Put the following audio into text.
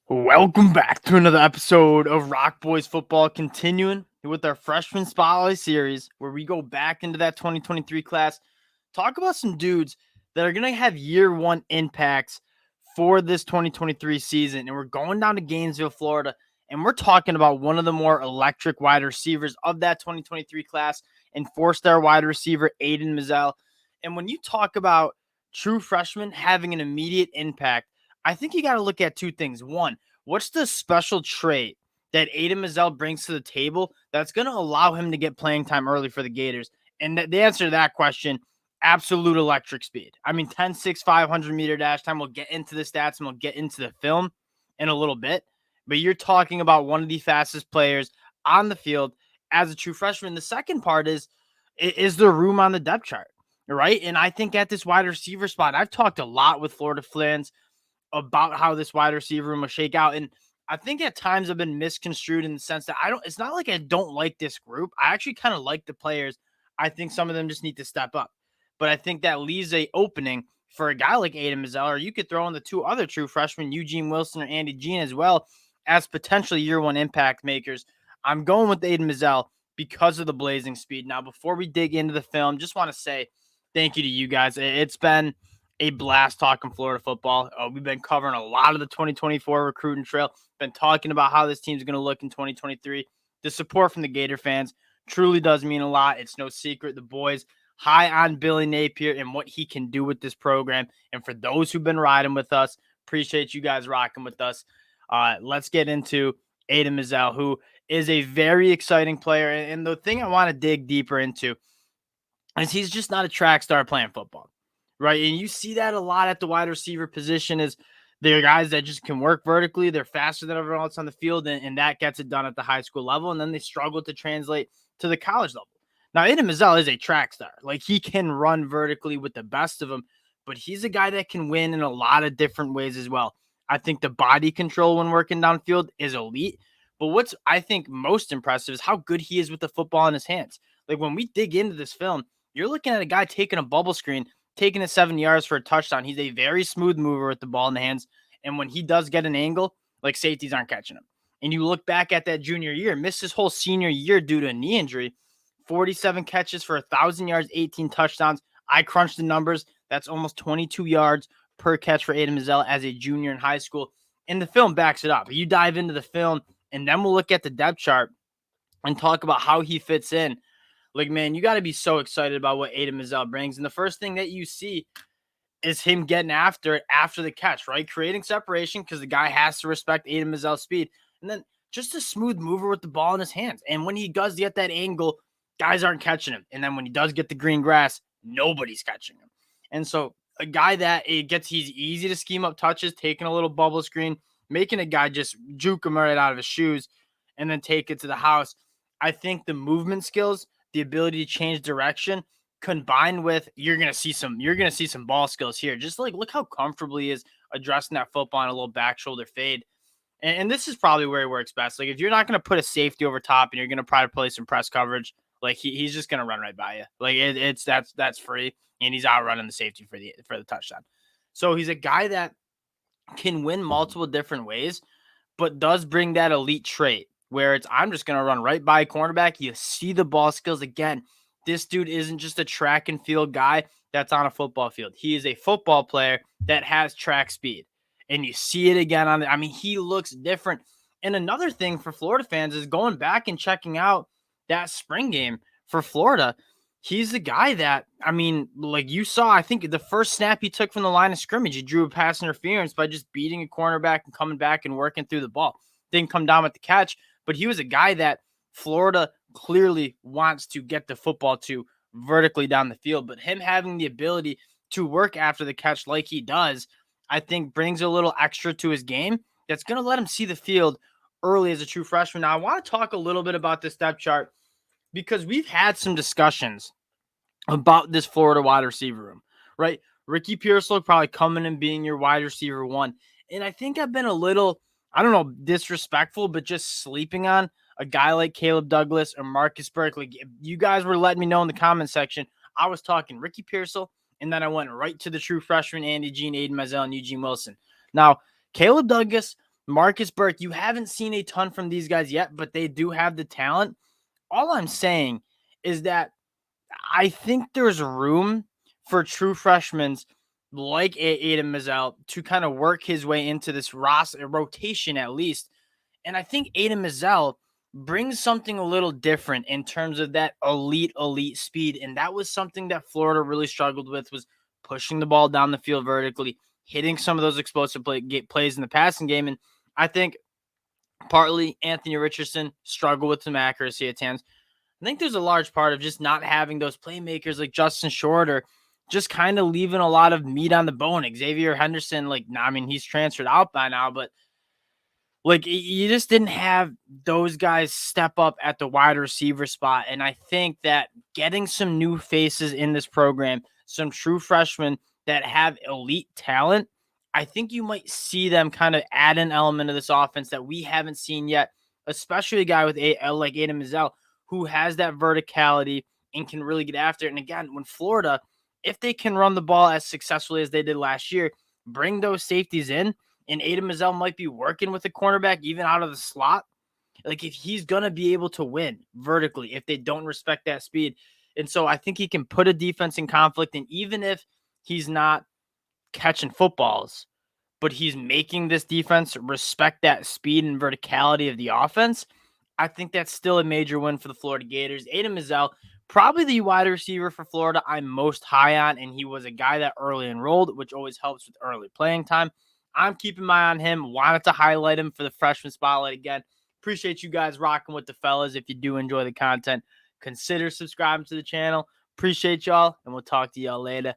Welcome back to another episode of Rock Boys Football, continuing with our freshman spotlight series where we go back into that 2023 class, talk about some dudes that are going to have year one impacts for this 2023 season. And we're going down to Gainesville, Florida, and we're talking about one of the more electric wide receivers of that 2023 class and four-star wide receiver, Aidan Mizell. And when you talk about true freshmen having an immediate impact, I think you got to look at two things. One, what's the special trait that Aidan Mizell brings to the table that's going to allow him to get playing time early for the Gators? And the answer to that question, absolute electric speed. I mean, 10.6, 500-meter dash time. We'll get into the stats and we'll get into the film in a little bit. But you're talking about one of the fastest players on the field as a true freshman. The second part is there room on the depth chart, right? And I think at this wide receiver spot, I've talked a lot with Florida fans about how this wide receiver room will shake out. And I think at times I've been misconstrued in the sense that it's not like I don't like this group. I actually kind of like the players. I think some of them just need to step up. But I think that leaves a opening for a guy like Aidan Mizell, or you could throw in the two other true freshmen, Eugene Wilson or Andy Jean, as well as potentially year one impact makers. I'm going with Aidan Mizell because of the blazing speed. Now, before we dig into the film, just want to say thank you to you guys. It's been a blast talking Florida football. We've been covering a lot of the 2024 recruiting trail, been talking about how this team's going to look in 2023. The support from the Gator fans truly does mean a lot. It's no secret. The boys high on Billy Napier and what he can do with this program. And for those who've been riding with us, appreciate you guys rocking with us. Let's get into Aidan Mizell, who is a very exciting player. And the thing I want to dig deeper into is he's just not a track star playing football, right? And you see that a lot at the wide receiver position is they're guys that just can work vertically. They're faster than everyone else on the field, and that gets it done at the high school level. And then they struggle to translate to the college level. Now, Aidan Mizell is a track star. Like, he can run vertically with the best of them, but he's a guy that can win in a lot of different ways as well. I think the body control when working downfield is elite. But what's, I think, most impressive is how good he is with the football in his hands. Like, when we dig into this film, you're looking at a guy taking a bubble screen, taking it 7 yards for a touchdown. He's a very smooth mover with the ball in the hands. And when he does get an angle, like, safeties aren't catching him. And you look back at that junior year, missed his whole senior year due to a knee injury, 47 catches for 1,000 yards, 18 touchdowns. I crunched the numbers. That's almost 22 yards per catch for Aidan Mizell as a junior in high school. And the film backs it up. You dive into the film, and then we'll look at the depth chart and talk about how he fits in. Like, man, you got to be so excited about what Aidan Mizell brings. And the first thing that you see is him getting after it after the catch, right? Creating separation because the guy has to respect Aidan Mizell's speed. And then just a smooth mover with the ball in his hands. And when he does get that angle, guys aren't catching him. And then when he does get the green grass, nobody's catching him. And so a guy that he's easy to scheme up touches, taking a little bubble screen, making a guy just juke him right out of his shoes and then take it to the house. I think the movement skills, the ability to change direction, combined with you're gonna see some ball skills here. Just like look how comfortable he is addressing that football on a little back shoulder fade. And this is probably where he works best. Like if you're not gonna put a safety over top and you're gonna try to play some press coverage, like he's just gonna run right by you. Like that's free, and he's outrunning the safety for the touchdown. So he's a guy that can win multiple different ways, but does bring that elite trait where it's I'm just gonna run right by a cornerback. You see the ball skills again. This dude isn't just a track and field guy that's on a football field. He is a football player that has track speed. And you see it again he looks different. And another thing for Florida fans is going back and checking out that spring game for Florida. He's the guy that, like you saw, I think the first snap he took from the line of scrimmage, he drew a pass interference by just beating a cornerback and coming back and working through the ball. Didn't come down with the catch, but he was a guy that Florida clearly wants to get the football to vertically down the field. But him having the ability to work after the catch like he does, I think brings a little extra to his game that's going to let him see the field early as a true freshman. Now, I want to talk a little bit about this depth chart because we've had some discussions about this Florida wide receiver room, right? Ricky Pearsall probably coming and being your wide receiver one. And I think I've been a little, disrespectful, but just sleeping on a guy like Caleb Douglas or Marcus Burke. Like, you guys were letting me know in the comment section, I was talking Ricky Pearsall, and then I went right to the true freshman, Andy Jean, Aidan Mizell, and Eugene Wilson. Now, Caleb Douglas Marcus Burke, you haven't seen a ton from these guys yet, but they do have the talent. All I'm saying is that I think there's room for true freshmen like Aidan Mizell to kind of work his way into this rotation at least. And I think Aidan Mizell brings something a little different in terms of that elite speed. And that was something that Florida really struggled with, was pushing the ball down the field vertically, hitting some of those explosive plays in the passing game. And I think partly Anthony Richardson struggled with some accuracy at times. I think there's a large part of just not having those playmakers like Justin Short, or just kind of leaving a lot of meat on the bone. Xavier Henderson, I mean, he's transferred out by now, but you just didn't have those guys step up at the wide receiver spot. And I think that getting some new faces in this program, some true freshmen that have elite talent, I think you might see them kind of add an element of this offense that we haven't seen yet, especially a guy with like Aidan Mizell, who has that verticality and can really get after it. And again, when Florida, if they can run the ball as successfully as they did last year, bring those safeties in, and Aidan Mizell might be working with a cornerback even out of the slot, like if he's going to be able to win vertically if they don't respect that speed. And so I think he can put a defense in conflict. And even if he's not catching footballs, but he's making this defense respect that speed and verticality of the offense, I think that's still a major win for the Florida Gators. Aidan Mizell, probably the wide receiver for Florida I'm most high on, and he was a guy that early enrolled, which always helps with early playing time. I'm keeping my eye on him. Wanted to highlight him for the freshman spotlight again. Appreciate you guys rocking with the fellas. If you do enjoy the content, consider subscribing to the channel. Appreciate y'all, and we'll talk to y'all later.